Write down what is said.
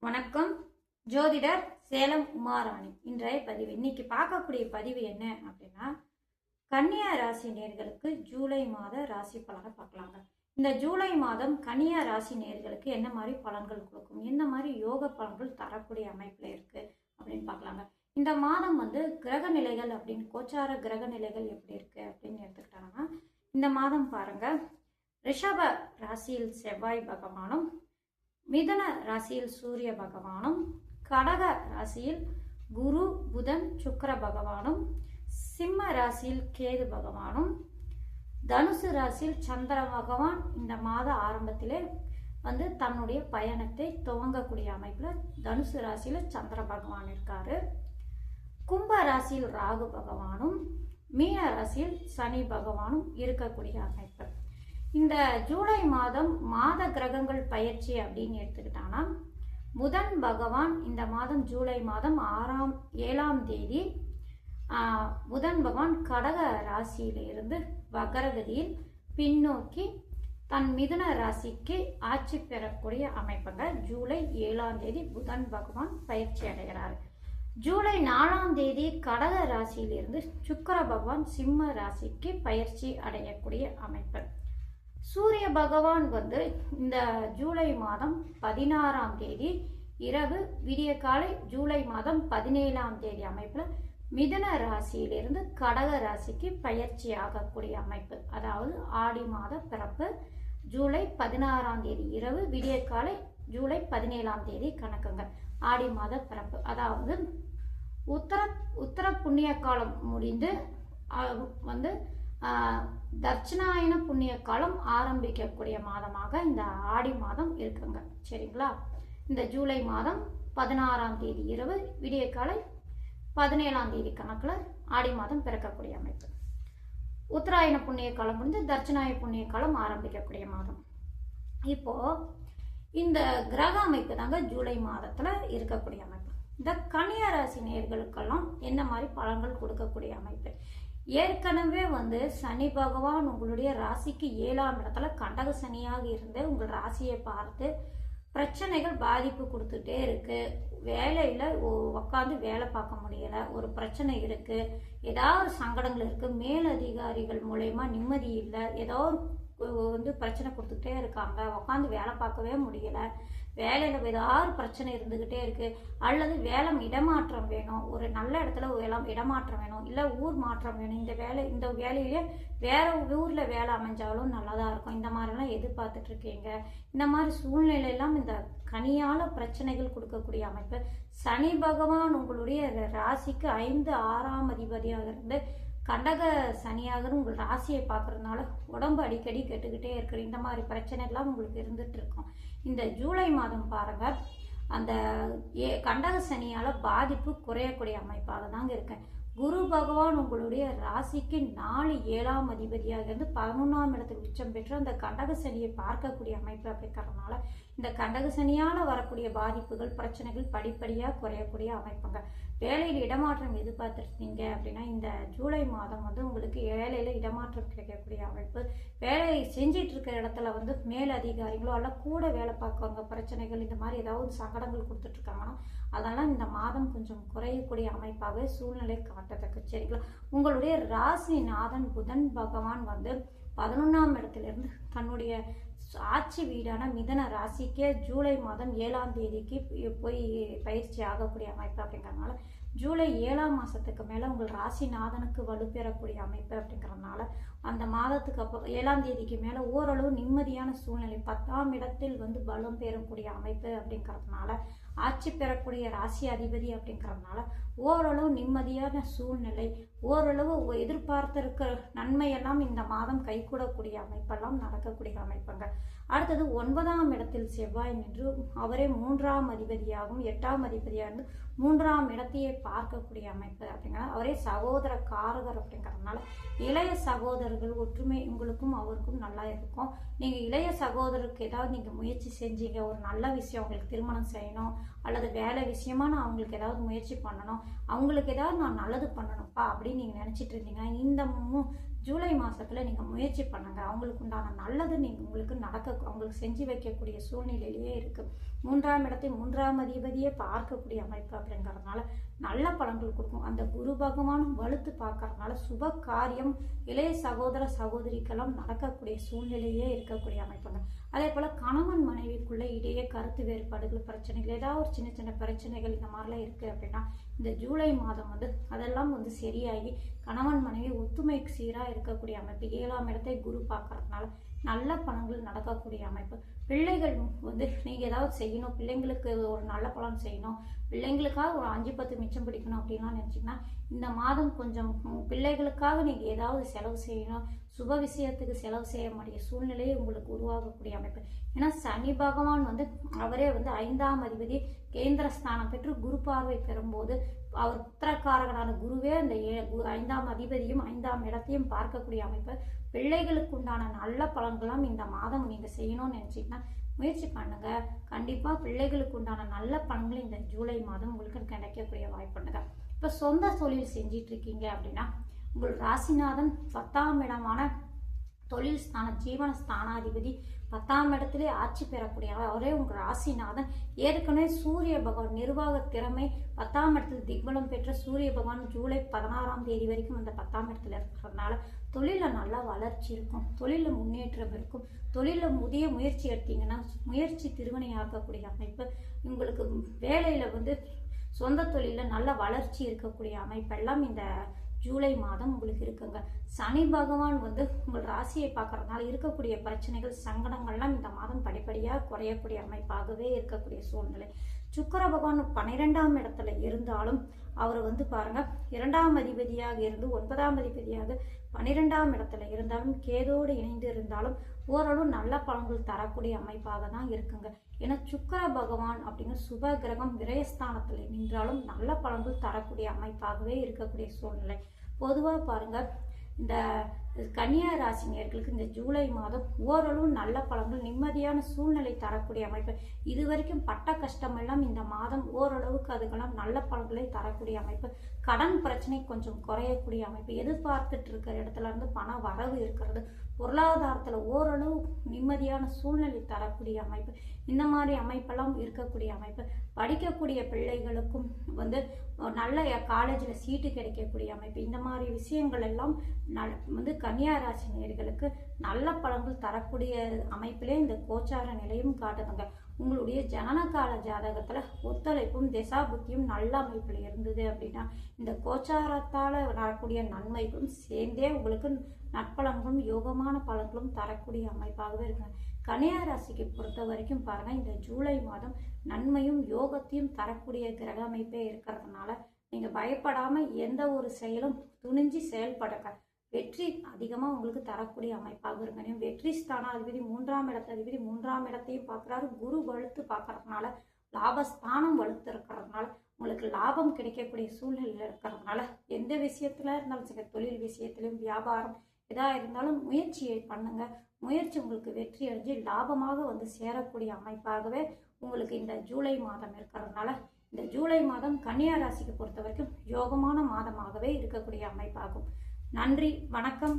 வணக்கம். ஜோதிடர் சேலம் உமாராணி. இன்றைய பதிவு இன்னைக்கு பார்க்கக்கூடிய பதிவு என்ன அப்படின்னா, கன்னியா ராசி நேர்களுக்கு ஜூலை மாத ராசி பலனை பார்க்கலாங்க. இந்த ஜூலை மாதம் கன்னியா ராசி நேர்களுக்கு என்ன மாதிரி பலன்கள் கொடுக்கும், எந்த மாதிரி யோக பலன்கள் தரக்கூடிய அமைப்பில் இருக்கு அப்படின்னு பார்க்கலாங்க. இந்த மாதம் கிரக நிலைகள் அப்படின்னு கோச்சார கிரக நிலைகள் எப்படி இருக்கு அப்படின்னு எடுத்துக்கிட்டாங்கன்னா, இந்த மாதம் பாருங்க, ரிஷப ராசியில் செவ்வாய் பகவானும், மிதன ராசியில் சூரிய பகவானும், கடக ராசியில் குரு புதன் சுக்கிர பகவானும், சிம்ம ராசியில் கேது பகவானும், தனுசு ராசியில் சந்திர பகவான் இந்த மாத ஆரம்பத்திலே தன்னுடைய பயணத்தை துவங்கக்கூடிய அமைப்பில் தனுசு ராசியில் சந்திர பகவான் இருக்காரு. கும்ப ராசியில் ராகு பகவானும், மீன ராசியில் சனி பகவானும் இருக்கக்கூடிய அமைப்பு. இந்த ஜூலை மாதம் மாத கிரகங்கள் பயிற்சி அப்படின்னு எடுத்துக்கிட்டாங்கன்னா, புதன் பகவான் இந்த மாதம் ஜூலை மாதம் 7ஆம் தேதி புதன் பகவான் கடக ராசியிலிருந்து வக்ரகதியில் பின்னோக்கி தன் மிதுன ராசிக்கு ஆட்சி பெறக்கூடிய அமைப்புங்க. ஜூலை 7ஆம் தேதி புதன் பகவான் பயிற்சி அடைகிறார். ஜூலை 4ஆம் தேதி கடக ராசியிலிருந்து சுக்கிர பகவான் சிம்ம ராசிக்கு பயிற்சி அடையக்கூடிய அமைப்பு. சூரிய பகவான் இந்த ஜூலை மாதம் 16ஆம் தேதி இரவு விடிய காலை ஜூலை மாதம் 17ஆம் தேதி அமைப்பில் மிதுன ராசியிலிருந்து கடக ராசிக்கு பயிற்சி ஆகக்கூடிய அமைப்பு. அதாவது ஆடி மாத பிறப்பு ஜூலை 16ஆம் தேதி இரவு விடிய காலை ஜூலை 17ஆம் தேதி கணக்குங்க. ஆடி மாத பிறப்பு, அதாவது உத்தர புண்ணிய காலம் முடிந்து தட்சிணாயன புண்ணிய காலம் ஆரம்பிக்கக்கூடிய மாதமாக இந்த ஆடி மாதம் இருக்குங்க. சரிங்களா? இந்த ஜூலை மாதம் 16ஆம் தேதி இரவு விடிய காலை 17ஆம் தேதி கணக்கில் ஆடி மாதம் பிறக்கக்கூடிய அமைப்பு. உத்தராயண புண்ணிய காலம் முடிஞ்சு தட்சிணாய புண்ணிய காலம் ஆரம்பிக்கக்கூடிய மாதம். இப்போ இந்த கிரக அமைப்பு தாங்க ஜூலை மாதத்துல இருக்கக்கூடிய அமைப்பு. இந்த கன்னியா ராசி நேயர்களுக்கெல்லாம் என்ன மாதிரி பலன்கள் கொடுக்கக்கூடிய அமைப்பு? ஏற்கனவே சனி பகவான் உங்களுடைய ராசிக்கு 7ஆம் இடத்துல கண்டக சனியாக இருந்து உங்கள் ராசியை பார்த்து பிரச்சனைகள் பாதிப்பு கொடுத்துட்டே இருக்கு. வேலையில உட்காந்து வேலை பார்க்க முடியல, ஒரு பிரச்சனை இருக்கு, ஏதாவது சங்கடங்கள் இருக்கு, மேலதிகாரிகள் மூலயமா நிம்மதி இல்லை, ஏதோ பிரச்சனை கொடுத்துக்கிட்டே இருக்காங்க, உட்காந்து வேலை பார்க்கவே முடியல, வேலையில் ஏதாவது பிரச்சனை இருந்துக்கிட்டே இருக்கு, அல்லது வேலை இடமாற்றம் வேணும், ஒரு நல்ல இடத்துல இடமாற்றம் வேணும், இல்லை ஊர் மாற்றம் வேணும், இந்த வேலையிலே வேற ஊரில் வேலை அமைஞ்சாலும் நல்லதாக இருக்கும், இந்த மாதிரிலாம் எதிர்பார்த்துட்டு இருக்கீங்க. இந்த மாதிரி சூழ்நிலையெல்லாம் இந்த கனியால பிரச்சனைகள் கொடுக்கக்கூடிய அமைப்பு. சனி பகவான் உங்களுடைய ராசிக்கு 5, 6ஆம் அதிபதியாக இருந்து கண்டக சனியாக உங்கள் ராசியை பார்க்கறதுனால உடம்பு அடிக்கடி கெட்டுக்கிட்டே இருக்கிற இந்த மாதிரி பிரச்சனை எல்லாம் உங்களுக்கு இருந்துட்டு இருக்கும். இந்த ஜூலை மாதம் பாருங்க, அந்த கண்டக சனியால பாதிப்பு குறையக்கூடிய அமைப்பாக தாங்க இருக்கேன். குரு பகவான் உங்களுடைய ராசிக்கு 4, 7ஆம் அதிபதியாக இருந்து 11ஆம் இடத்துக்கு உச்சம் பெற்று அந்த கண்டக சனியை பார்க்கக்கூடிய அமைப்பு அப்படிங்கிறதுனால இந்த கண்டக சனியால வரக்கூடிய பாதிப்புகள் பிரச்சனைகள் படிப்படியாக குறையக்கூடிய அமைப்புங்க. வேலையில் இடமாற்றம் எதிர்பார்த்துருக்கீங்க அப்படின்னா இந்த ஜூலை மாதம் உங்களுக்கு வேலையில் இடமாற்றம் கிடைக்கக்கூடிய அமைப்பு. வேலை செஞ்சிட்டு இருக்கிற இடத்துல மேல் அதிகாரிகளோ அல்ல கூட வேலை பார்க்கவங்க பிரச்சனைகள் இந்த மாதிரி ஏதாவது சங்கடங்கள் கொடுத்துட்டு இருக்காங்கன்னா அதெல்லாம் இந்த மாதம் கொஞ்சம் குறையக்கூடிய அமைப்பாகவே சூழ்நிலை காட்டத்தக்க. சரிங்களா? உங்களுடைய ராசிநாதன் புதன் பகவான் 11ஆம் இடத்திலிருந்து தன்னுடைய ஆட்சி வீடான மிதன ராசிக்கே ஜூலை மாதம் 7ஆம் தேதிக்கு போய் பயிற்சி ஆகக்கூடிய அமைப்பு அப்படிங்கிறதுனால ஜூலை 7ஆம் மாதத்துக்கு மேலே உங்கள் ராசிநாதனுக்கு வலுப்பெறக்கூடிய அமைப்பு அப்படிங்கிறதுனால அந்த மாதத்துக்கு அப்புறம் 7ஆம் தேதிக்கு மேலே ஓரளவு நிம்மதியான சூழ்நிலை 10ஆம் இடத்தில் பலம் பெறக்கூடிய அமைப்பு அப்படிங்கிறதுனால ஆட்சி பெறக்கூடிய ராசி அதிபதி அப்படிங்கிறதுனால ஓரளவு நிம்மதியான சூழ்நிலை, ஓரளவு எதிர்பார்த்திருக்கிற நன்மையெல்லாம் இந்த மாதம் கைகூடக்கூடிய அமைப்பெல்லாம் நடக்கக்கூடிய அமைப்புங்க. அடுத்தது 9ஆம் இடத்தில் செவ்வாய் நின்று அவரே 3ஆம் அதிபதியாகவும் 8ஆம் அதிபதியாக இருந்து 3ஆம் இடத்தையே பார்க்கக்கூடிய அமைப்பு அப்படிங்கிற அவரே சகோதர காரகர் அப்படிங்கிறதுனால இளைய சகோதரர்கள் ஒற்றுமை உங்களுக்கும் அவருக்கும் நல்லா இருக்கும். நீங்கள் இளைய சகோதரருக்கு ஏதாவது நீங்கள் முயற்சி செஞ்சீங்க, ஒரு நல்ல விஷயம் அவங்களுக்கு திருமணம் செய்யணும் அல்லது வேலை விஷயமா நான் அவங்களுக்கு ஏதாவது முயற்சி பண்ணணும், அவங்களுக்கு ஏதாவது நான் நல்லது பண்ணணும்ப்பா அப்படின்னு நீங்கள் நினச்சிட்டு இருந்தீங்கன்னா இந்த ஜூலை மாதத்தில் நீங்கள் முயற்சி பண்ணுங்கள். அவங்களுக்கு உண்டான நல்லது உங்களுக்கு அவங்களுக்கு செஞ்சு வைக்கக்கூடிய சூழ்நிலையிலேயே இருக்குது. மூன்றாம் இடத்தை மூன்றாம் அதிபதியே பார்க்கக்கூடிய அமைப்பு அப்படிங்கிறதுனால நல்ல பலன்கள் கொடுக்கும். அந்த குரு பகவானும் வலுத்து பார்க்கறதுனால சுப காரியம் இளைய சகோதர சகோதரிக்கெல்லாம் நடக்கக்கூடிய சூழ்நிலையே இருக்கக்கூடிய அமைப்புங்க. அதே போல் கணவன் மனைவிக்குள்ளே இடையே கருத்து வேறுபாடுகள், பிரச்சனைகள், ஏதாவது ஒரு சின்ன சின்ன பிரச்சனைகள் இந்த மாதிரிலாம் இருக்குது அப்படின்னா இந்த ஜூலை மாதம் அதெல்லாம் சரியாகி கணவன் மனைவி ஒத்துமை சீராக இருக்கக்கூடிய அமைப்பு. 7ஆம் இடத்தை குரு பார்க்கறதுனால நல்ல பலன்கள் நடக்கக்கூடிய அமைப்பு. பிள்ளைகள் நீங்கள் ஏதாவது செய்யணும், பிள்ளைங்களுக்கு ஒரு நல்ல பலன் செய்யணும், பிள்ளைங்களுக்காக ஒரு 5-10 மிச்சம் பிடிக்கணும் அப்படின்லாம் நினச்சிங்கன்னா இந்த மாதம் கொஞ்சம் பிள்ளைகளுக்காக நீங்கள் ஏதாவது செலவு செய்யணும், சுப விஷயத்துக்கு செலவு செய்ய வேண்டிய சூழ்நிலையை உங்களுக்கு உருவாகக்கூடிய அமைப்பு. ஏன்னா சனி பகவான் அவரே 5ஆம் அதிபதி கேந்திரஸ்தானம் பெற்று குரு பார்வை பெறும்போது அவர் புத்திரக்காரகனான குருவே அந்த 5ஆம் அதிபதியும் 5ஆம் இடத்தையும் பார்க்கக்கூடிய அமைப்பு. பிள்ளைகளுக்கு உண்டான நல்ல பலன்கள்லாம் இந்த மாதம் நீங்கள் செய்யணும்னு நினச்சிங்கன்னா முயற்சி பண்ணுங்க. கண்டிப்பாக பிள்ளைகளுக்கு உண்டான நல்ல பலன்கள் இந்த ஜூலை மாதம் உங்களுக்கு கிடைக்கக்கூடிய வாய்ப்புண்டுங்க. இப்போ சொந்த தொழில் செஞ்சிட்டு இருக்கீங்க அப்படின்னா உங்கள் ராசிநாதன் 10ஆம் இடமான தொழில் ஸ்தான ஜீவன ஸ்தானாதிபதி 10ஆம் இடத்திலே ஆட்சி பெறக்கூடிய அவரே உங்கள் ராசிநாதன். ஏற்கனவே சூரிய பகவான் நிர்வாக திறமை 10ஆம் இடத்தில் திக்பலம் பெற்ற சூரிய பகவான் ஜூலை 16ஆம் தேதி வரைக்கும் அந்த 10ஆம் இடத்துல இருக்கிறதுனால தொழிலில் நல்லா வளர்ச்சி இருக்கும், தொழிலில் முன்னேற்றம் இருக்கும். தொழிலில் புதிய முயற்சி எடுத்தீங்கன்னா முயற்சி திருவினையாக்கக்கூடிய அமைப்பு. உங்களுக்கு வேலையில் சொந்த தொழிலில் நல்ல வளர்ச்சி இருக்கக்கூடிய அமைப்பெல்லாம் இந்த ஜூலை மாதம் உங்களுக்கு இருக்குங்க. சனி பகவான் உங்கள் ராசியை பார்க்கறதுனால இருக்கக்கூடிய பிரச்சனைகள், சங்கடங்கள்லாம் இந்த மாதம் படிப்படியாக குறையக்கூடிய அமைப்பாகவே இருக்கக்கூடிய சூழ்நிலை. சுக்கிர பகவான் 12ஆம் இடத்துல இருந்தாலும் அவர் பாருங்க 2ஆம் அதிபதியாக இருந்து 9ஆம் அதிபதியாக 12ஆம் இடத்துல இருந்தாலும் கேதோடு இணைந்து இருந்தாலும் ஓரளவு நல்ல பலன்கள் தரக்கூடிய அமைப்பாக தான் இருக்குங்க. ஏன்னா சுக்கிர பகவான் அப்படிங்கிற சுப கிரகம் விரயஸ்தானத்தில் நின்றாலும் நல்ல பலன்கள் தரக்கூடிய அமைப்பாகவே இருக்கக்கூடிய சூழ்நிலை. பொதுவாக பாருங்க இந்த கன்னியா ராசினியர்களுக்கு இந்த ஜூலை மாதம் ஓரளவு நல்ல பலன்கள், நிம்மதியான சூழ்நிலை தரக்கூடிய அமைப்பு. இது வரைக்கும் பட்ட கஷ்டமெல்லாம் இந்த மாதம் ஓரளவுக்கு அதுக்கெல்லாம் நல்ல பலன்களை தரக்கூடிய அமைப்பு. கடன் பிரச்சனை கொஞ்சம் குறையக்கூடிய அமைப்பு. எதிர்பார்த்துட்டு இருக்கிற இடத்துல இருந்து பண வரவு இருக்கிறது. பொருளாதாரத்தில் ஓரளவு நிம்மதியான சூழ்நிலை தரக்கூடிய அமைப்பு. இந்த மாதிரி அமைப்பெல்லாம் இருக்கக்கூடிய அமைப்பு. படிக்கக்கூடிய பிள்ளைகளுக்கும் நல்ல காலேஜில் சீட்டு கிடைக்கக்கூடிய அமைப்பு. இந்த மாதிரி விஷயங்கள் எல்லாம் கன்னியா ராசி நேயர்களுக்கு நல்ல பலன்கள் தரக்கூடிய அமைப்பிலே இந்த கோச்சார நிலையும் காட்டுதுங்க. உங்களுடைய ஜனனகால ஜாதகத்தில் ஒத்துழைப்பும் திசாபுத்தியும் நல்ல அமைப்பில் இருந்தது அப்படின்னா இந்த கோச்சாரத்தால் வரக்கூடிய நன்மைகளும் சேர்ந்தே உங்களுக்கு நற்பலன்களும் யோகமான பலன்களும் தரக்கூடிய அமைப்பாகவே இருக்குங்க. கன்னியா ராசிக்கு பொறுத்த வரைக்கும் பாருங்கள் இந்த ஜூலை மாதம் நன்மையும் யோகத்தையும் தரக்கூடிய கிரக அமைப்பே இருக்கிறதுனால நீங்கள் பயப்படாமல் எந்த ஒரு செயலும் துணிஞ்சு செயல்படுங்க. வெற்றி அதிகமாக உங்களுக்கு தரக்கூடிய அமைப்பாக இருங்க. வெற்றி ஸ்தானாதிபதி 3ஆம் இடத்ததிபதி 3ஆம் இடத்தையும் பார்க்குறாரு. குரு வலுத்து பார்க்கறதுனால லாபஸ்தானம் வலுத்து இருக்கிறதுனால உங்களுக்கு லாபம் கிடைக்கக்கூடிய சூழ்நிலையில் இருக்கிறதுனால எந்த விஷயத்துல இருந்தாலும் சரி, தொழில் விஷயத்திலும் வியாபாரம் எதாக இருந்தாலும் முயற்சியை பண்ணுங்க. முயற்சி உங்களுக்கு வெற்றி அடைஞ்சு லாபமாக சேரக்கூடிய அமைப்பாகவே உங்களுக்கு இந்த ஜூலை மாதம் இருக்கிறதுனால இந்த ஜூலை மாதம் கன்னியா ராசிக்கு பொறுத்த வரைக்கும் யோகமான மாதமாகவே இருக்கக்கூடிய அமைப்பாகும். நன்றி, வணக்கம்.